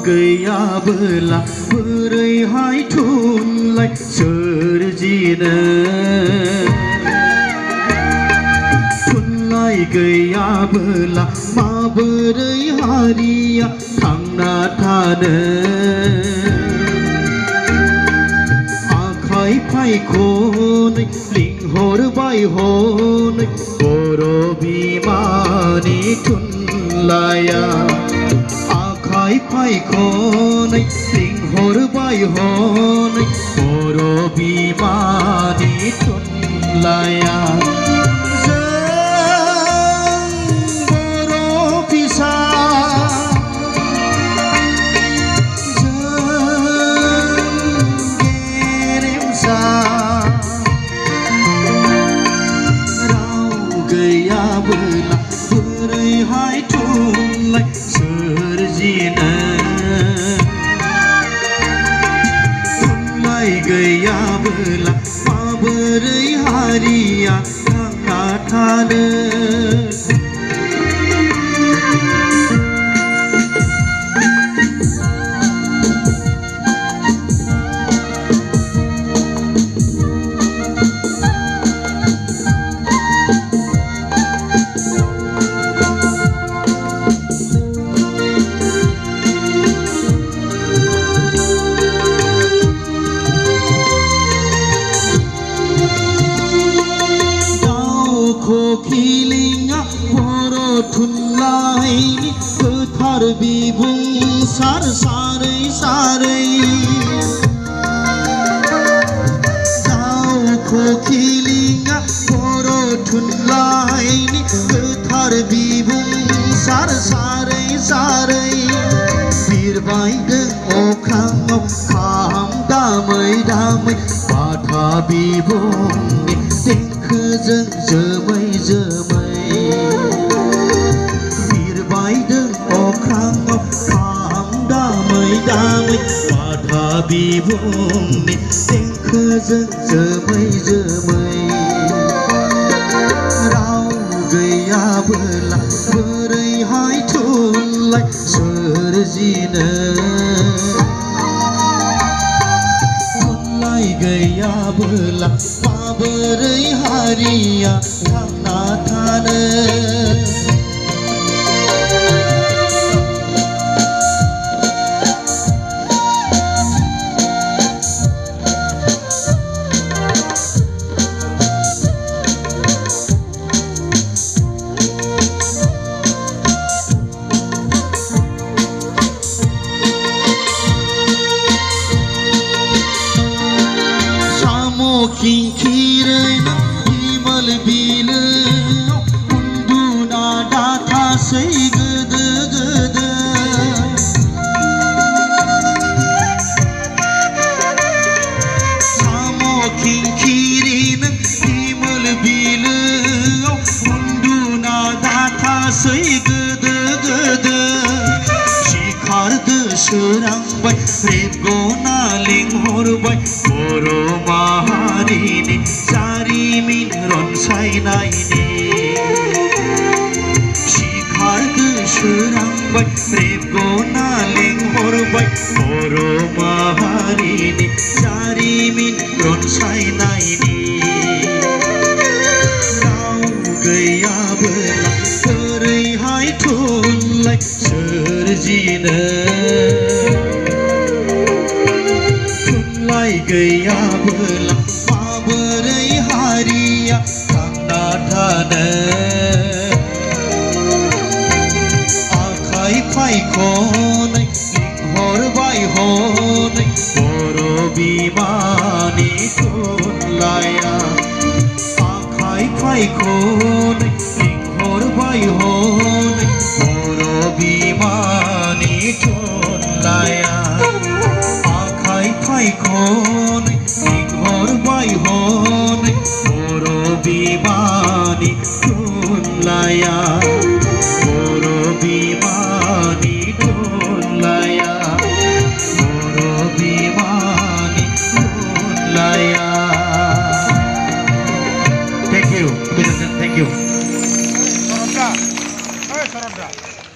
गैयाबोला बोरैहाय थुनलाइ सोरजिनो थुनलाइ गैयाबोला माबोरै हारिया थांना थानो आखाइ फायखनै लिंहरबाय हनै बर' बिमानि थुनलाइया आखाइ फायखनै लिंहरबाय हनै बर' बिमानि थुनलाइया गैयाबोला बोरैहाय थुनलाइ सोरजिनो थुनलाइ गैयाबोला माबोरै हारिया थांना थानो खिलिंआ बर' थुनलाइनि गोथार बिबुंसार सारै सारै दाउखौ खिलिंआ बर' थुनलाइनि गोथार बिबुंसार सारै सारै बिरबायदों अख्राङाव खाम दामै दामै बाथा बिबुंनि देंखोजों जोमै जोमै बिरबायदों अख्राङाव खाम दामै दामै बाथा बिबुंनि देंखोजों जोमै जोमै राव गैयाबोला बोरैहाय थुनलाइ सोरजिनो थुनलाइ गैयाबोला माबोरै हारिया थांना थानो खिंखिरैनो हिमाल बिलोआव उन्दुना दाथासै गोदो गोदो साम' खिंखिरैनो हिमाल बिलोआव उन्दुना दाथासै गोदो गोदो सिखारदो सोरांबाय रेबगना लिंहरबाय बर' माहारिनि जारिमिन रनसायनायनि सिखारदो सोरांबाय रेबगना लिंहरबाय बर' माहारिनि जारिमिन रनसायनायनि राव गैयाबोला बोरैहाय थुनलाइ सोरजिनो थुनलाइ गैयाबोला माबोरै हारिया थांना थानो आखाइ फायखनै लिंहरबाय हनै बर' बिमानि थुनलाइया आखाइ फायखनै लिंहरबाय हनै बर' बिमानि थुनलाइया आखाइ फायखनै लिंहरबाय हनै बर' बिमानि थुनलाइया बर' बिमानि थुनलाइया बर' बिमानि थुनलाइया Thank you. Thank you. Sarada.